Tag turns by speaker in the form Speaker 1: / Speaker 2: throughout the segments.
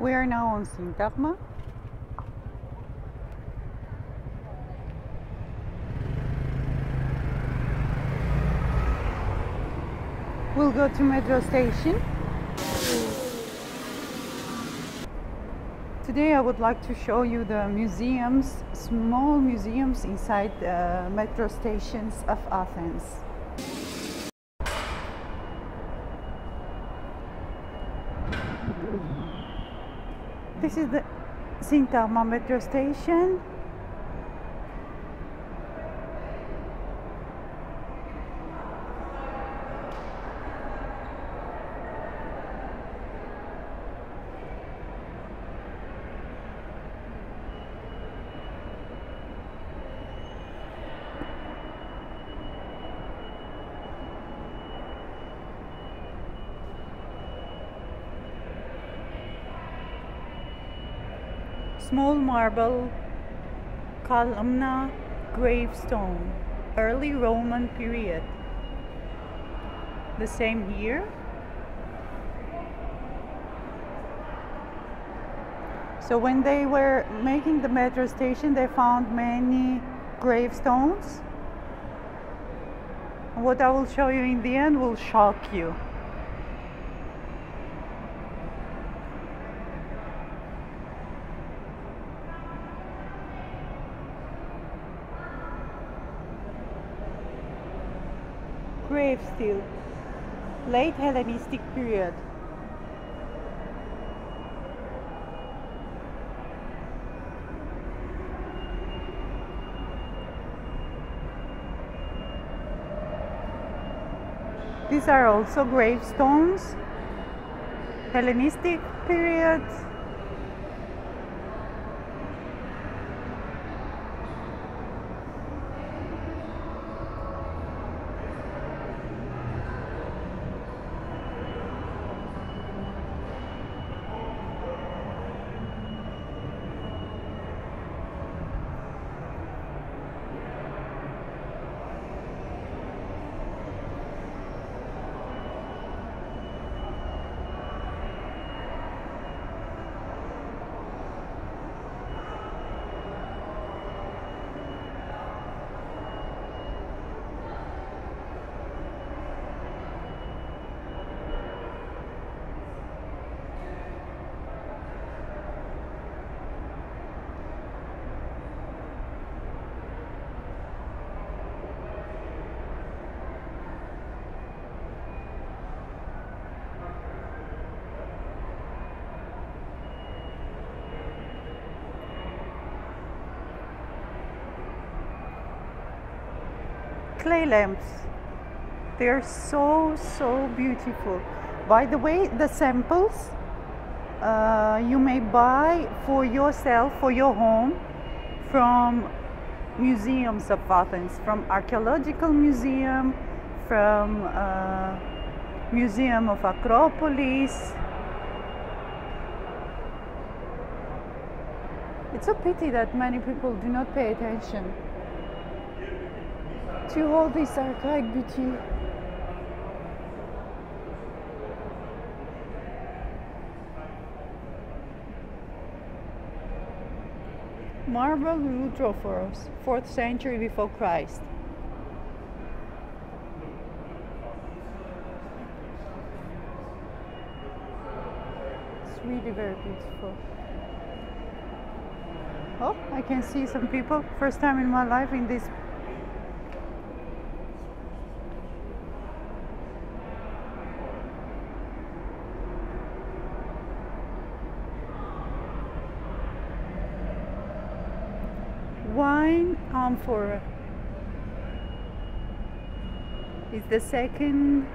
Speaker 1: We are now on Syntagma. We'll go to metro station. Today I would like to show you the museums, small museums inside the metro stations of Athens. This is the Syntagma metro station. Small marble columna gravestone, early Roman period. The same here. So when they were making the metro station, they found many gravestones. What I will show you in the end will shock you. Grave stele, late Hellenistic period. These are also gravestones, Hellenistic period. Clay lamps. They're so beautiful. By the way, the samples you may buy for yourself, for your home, from museums of Athens, from archaeological museum, from Museum of Acropolis. It's a pity that many people do not pay attention to all this archaic beauty. Marble Lutrophoros, 4th century before Christ. It's really very beautiful. Oh, I can see some people, first time in my life in this. Wine amphora is the second,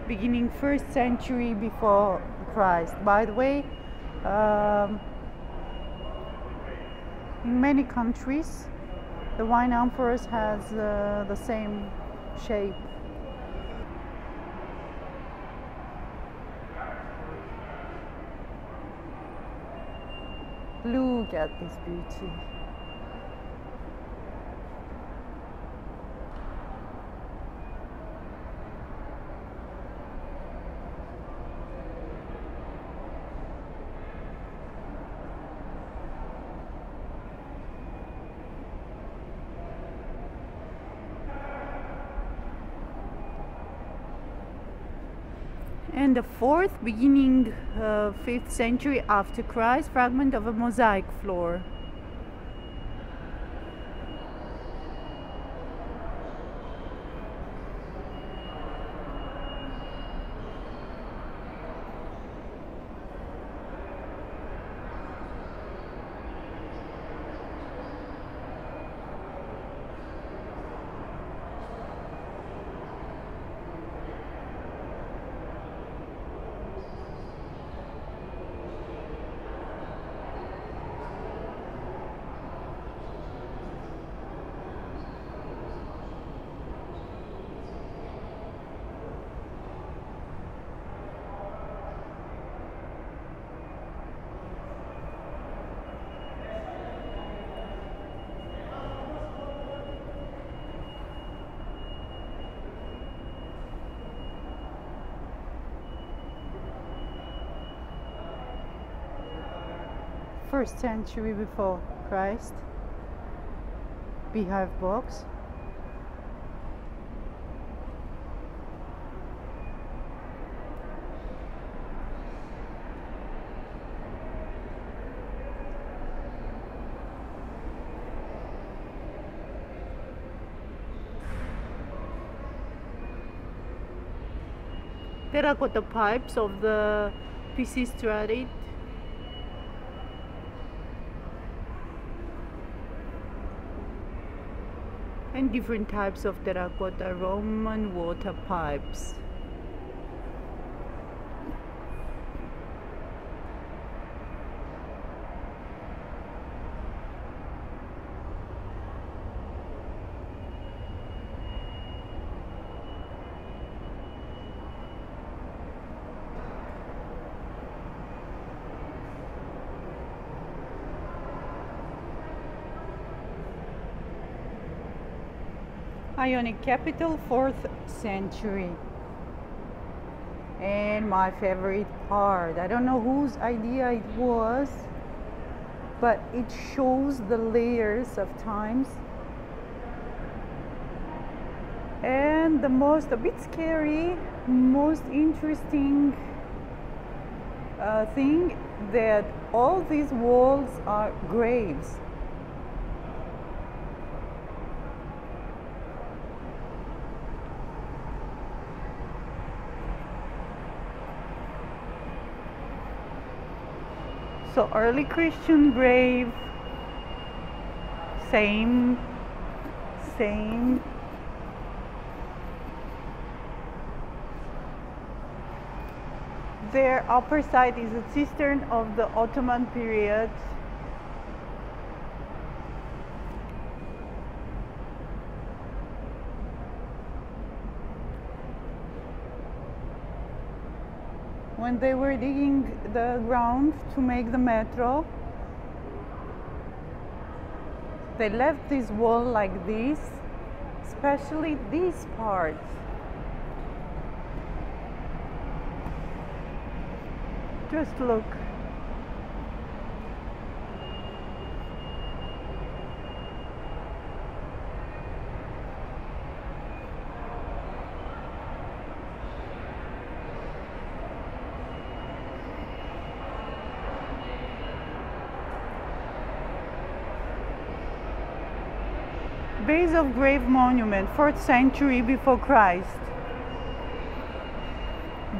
Speaker 1: beginning 1st century before Christ. By the way, in many countries, the wine amphoras has the same shape. Look at this beauty. And the fourth, beginning 5th century after Christ, fragment of a mosaic floor. First century before Christ, beehive box. Terracotta pipes of the Pisistrated. And different types of terracotta Roman water pipes. Ionic capital, 4th century. And my favorite part, I don't know whose idea it was, but it shows the layers of times. And the most, a bit scary, most interesting thing, that all these walls are graves. So early Christian grave, same. Their upper side is a cistern of the Ottoman period. When they were digging the ground to make the metro, they left this wall like this, especially this part. Just look. Base of grave monument, 4th century before Christ.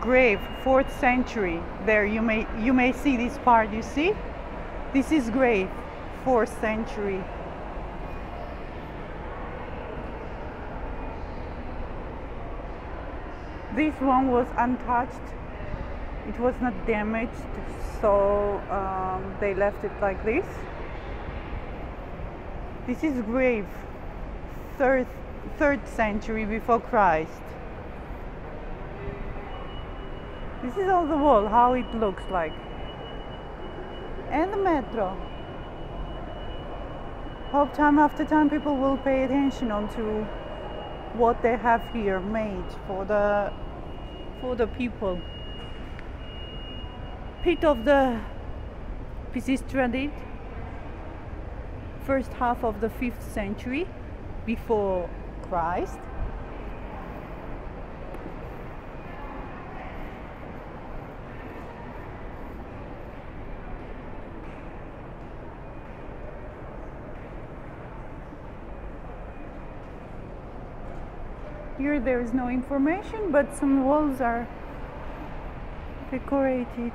Speaker 1: Grave, 4th century. There you may see this part, you see? This is grave, 4th century. This one was untouched. It was not damaged, so they left it like this. This is grave, 3rd century before Christ. This is all the wall, how it looks like. And the metro. Hope time after time people will pay attention onto what they have here made for the people. Pit of the Pisistrated, first half of the 5th century before Christ. Here there is no information, but some walls are decorated.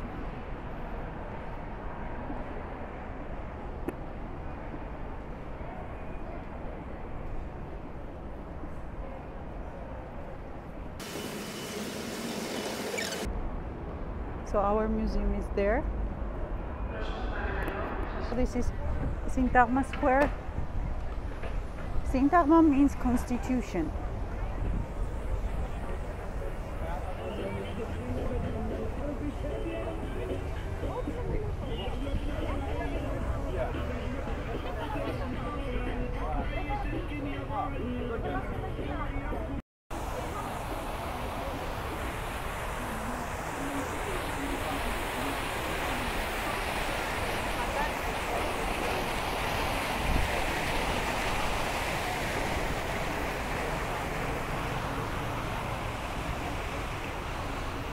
Speaker 1: So our museum is there. So this is Syntagma Square. Syntagma means constitution.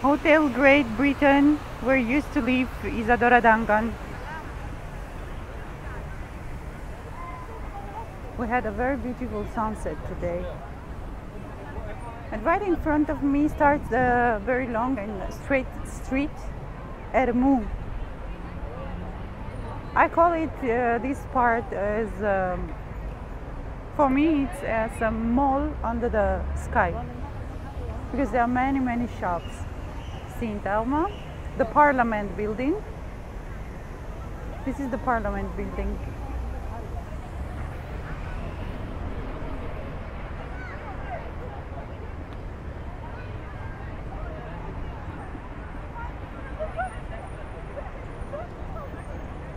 Speaker 1: Hotel Great Britain, where used to live Isadora Duncan. We had a very beautiful sunset today. And right in front of me starts the very long and straight street, Ermou. I call it this part as, for me, it's as a mall under the sky, because there are many shops. Syntagma, the Parliament building. This is the Parliament building.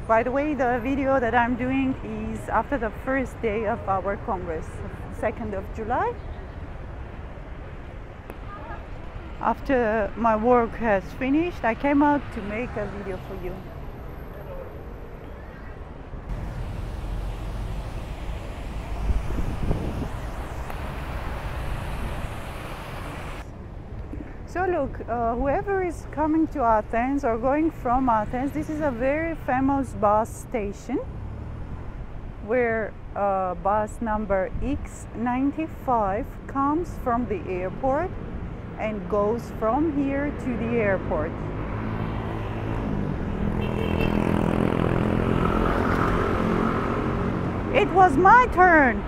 Speaker 1: By the way, the video that I'm doing is after the first day of our Congress, 2nd of July. After my work has finished, I came out to make a video for you. So look, whoever is coming to Athens or going from Athens, this is a very famous bus station where bus number X95 comes from the airport and goes from here to the airport. It was my turn.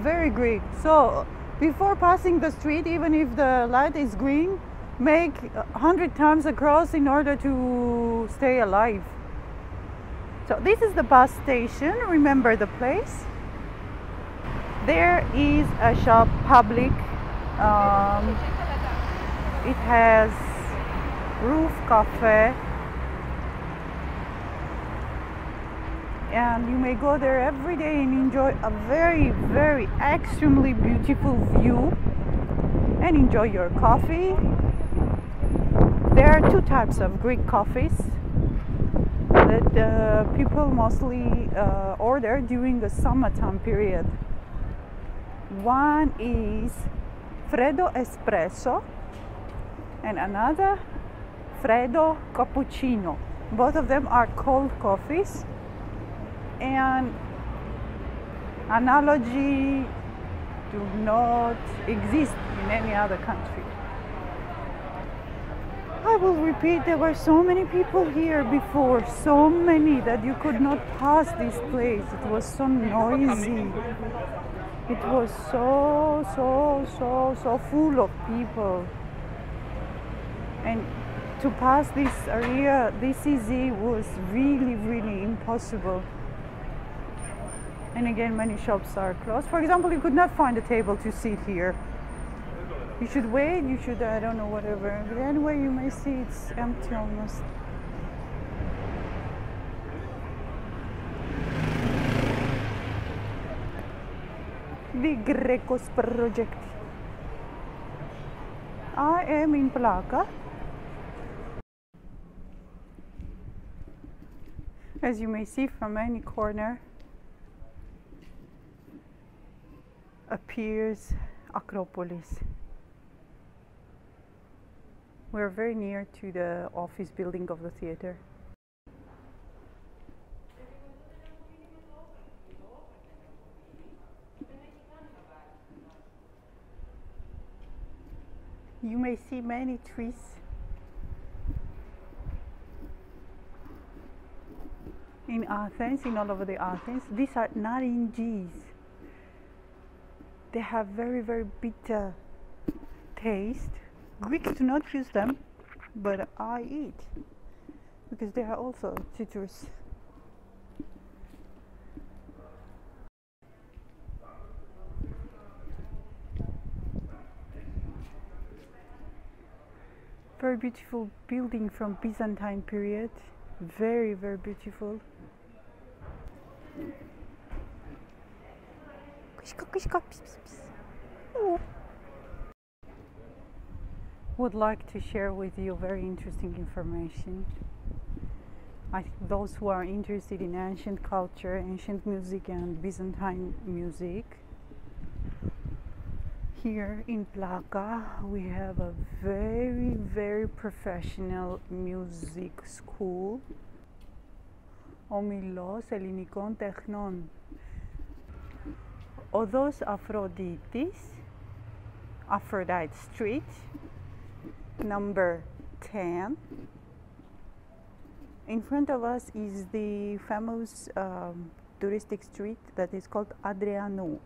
Speaker 1: Very Greek. So before passing the street, even if the light is green, make 100 times across in order to stay alive. So this is the bus station. Remember the place? There is a shop, public. It has roof cafe, and you may go there every day and enjoy a very extremely beautiful view and enjoy your coffee. There are two types of Greek coffees that people mostly order during the summertime period. One is Freddo Espresso and another Freddo Cappuccino. Both of them are cold coffees, and analogy do not exist in any other country. I will repeat, there were so many people here before, so many that you could not pass this place. It was so noisy. It was so full of people, and to pass this area this easy was really impossible. And again, many shops are closed. For example, you could not find a table to sit here. You should wait, you should, I don't know, whatever. But anyway, you may see it's empty almost. The Grecos project. I am in Plaka. As you may see from any corner appears Acropolis. We're very near to the office building of the theater. may see many trees. In Athens, in all over the Athens, these are narinjis. They have very, very bitter taste. Greeks do not use them, but I eat because they are also citrus. Very beautiful building from Byzantine period. Very, very beautiful. Would like to share with you very interesting information. I think those who are interested in ancient culture, ancient music and Byzantine music, here in Plaka we have a very, very professional music school. Ομιλός ελληνικών τεχνών. Οδός Αφροδίτης, Aphrodite Street, number 10. In front of us is the famous touristic street that is called Adrianou.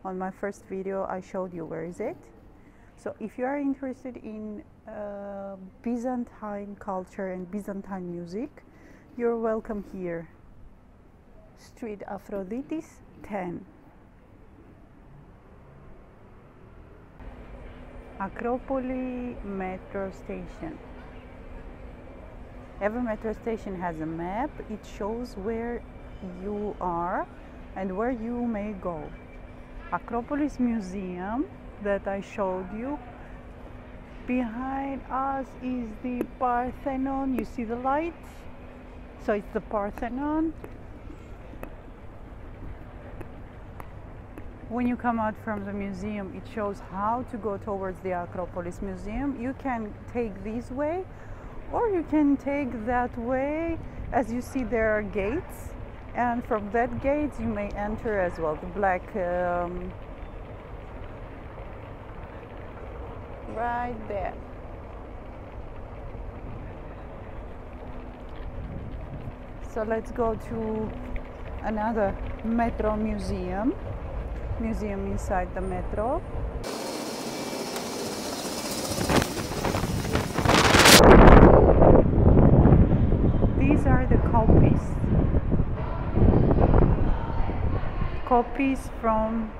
Speaker 1: On my first video I showed you where is it. So if you are interested in Byzantine culture and Byzantine music, you're welcome here. Street Aphrodite 10. Acropoli metro station. Every metro station has a map. It shows where you are and where you may go. Acropolis Museum that I showed you. Behind us is the Parthenon. You see the light? So it's the Parthenon. When you come out from the museum, it shows how to go towards the Acropolis Museum. You can take this way or you can take that way. As you see, there are gates, and from that gate you may enter as well. The black right there. So let's go to another metro museum inside the metro. These are the copies from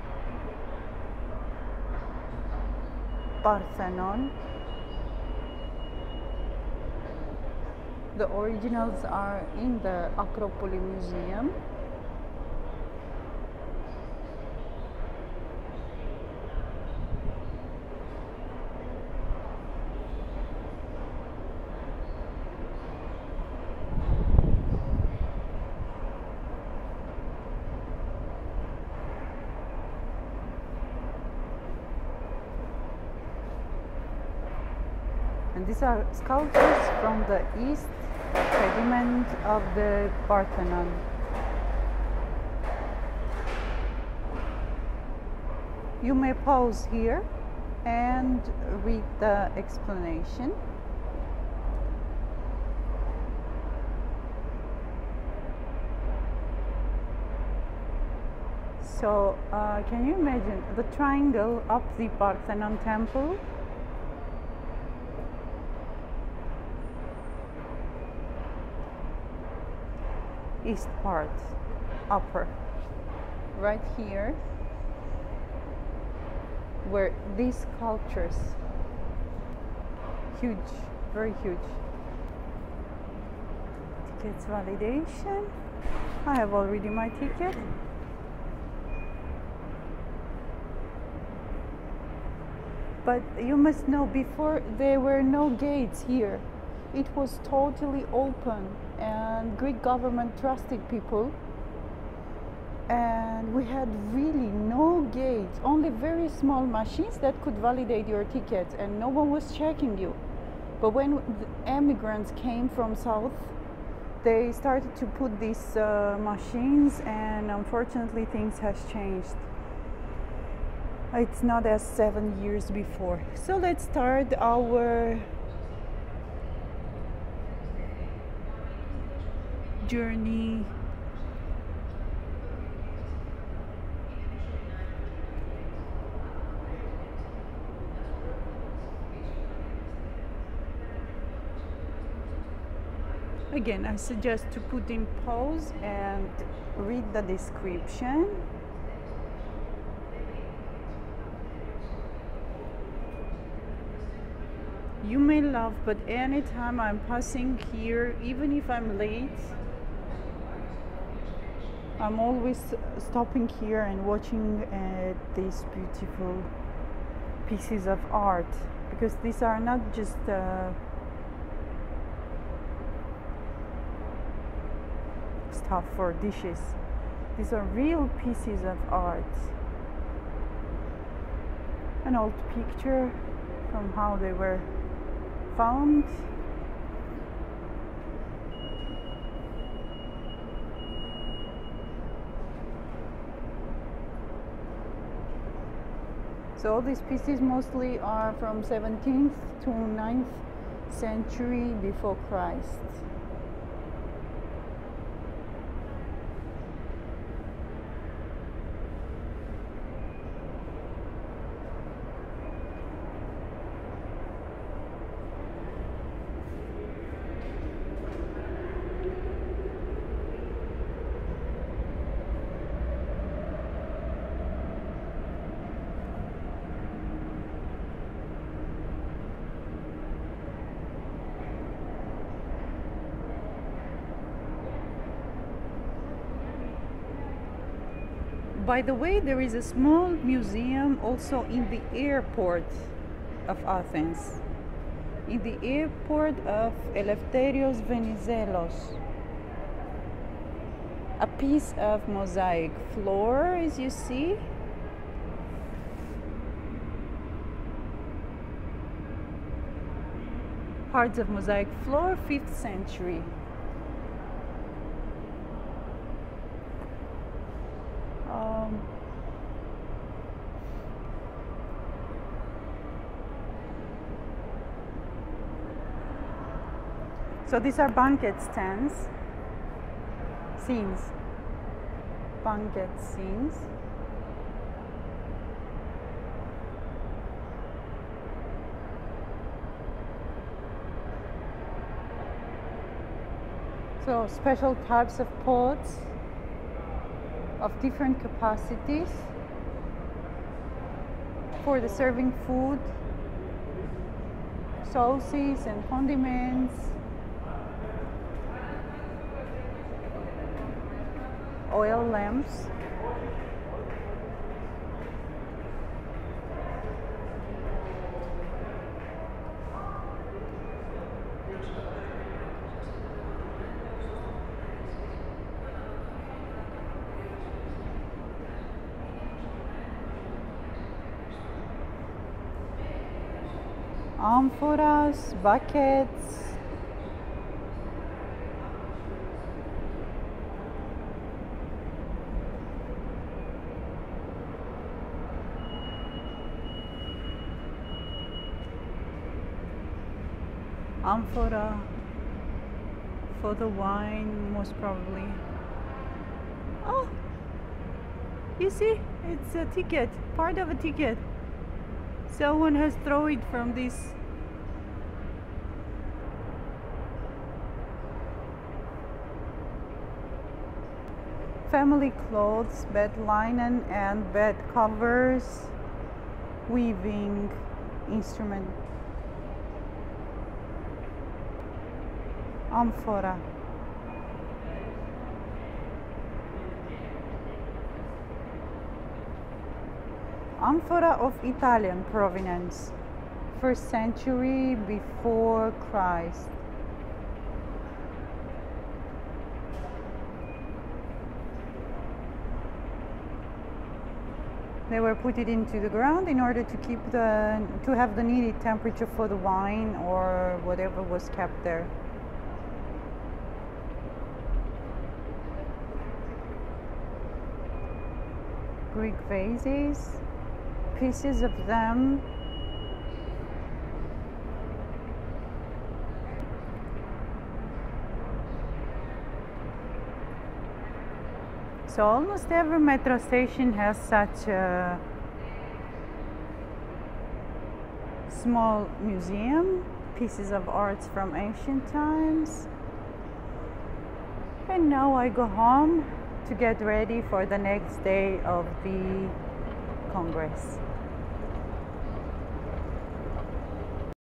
Speaker 1: Parthenon. The originals are in the Acropolis Museum. And these are sculptures from the east pediment of the Parthenon. You may pause here and read the explanation. So, can you imagine the triangle up the Parthenon temple? East part, upper, right here, where these sculptures, huge, very huge. Tickets validation. I have already my ticket. But you must know, before there were no gates here. It was totally open, and Greek government trusted people, and we had really no gates, only very small machines that could validate your tickets, and no one was checking you. But when the immigrants came from south, they started to put these machines, and unfortunately things has changed. It's not as 7 years before. So let's start our journey. Again, I suggest to put in pause and read the description. You may laugh, but anytime I'm passing here, even if I'm late, I'm always stopping here and watching these beautiful pieces of art, because these are not just stuff for dishes. These are real pieces of art. An old picture from how they were found. So all these pieces mostly are from 17th to 9th century before Christ. By the way, there is a small museum also in the airport of Athens, in the airport of Eleftherios Venizelos. A piece of mosaic floor, as you see. Parts of mosaic floor, 5th century. So these are banquet scenes, banquet scenes. So special types of pots of different capacities for the serving food, sauces and condiments, oil lamps, amphoras, buckets, amphora for the wine, most probably. Oh, you see, it's a ticket, part of a ticket. Someone has thrown it from this. Family clothes, bed linen and bed covers, weaving instrument. Amphora. Amphora of Italian provenance, 1st century before Christ. They were put into the ground in order to have the needed temperature for the wine or whatever was kept there. Greek vases, pieces of them. So almost every metro station has such a small museum, pieces of arts from ancient times. And now I go home to get ready for the next day of the Congress.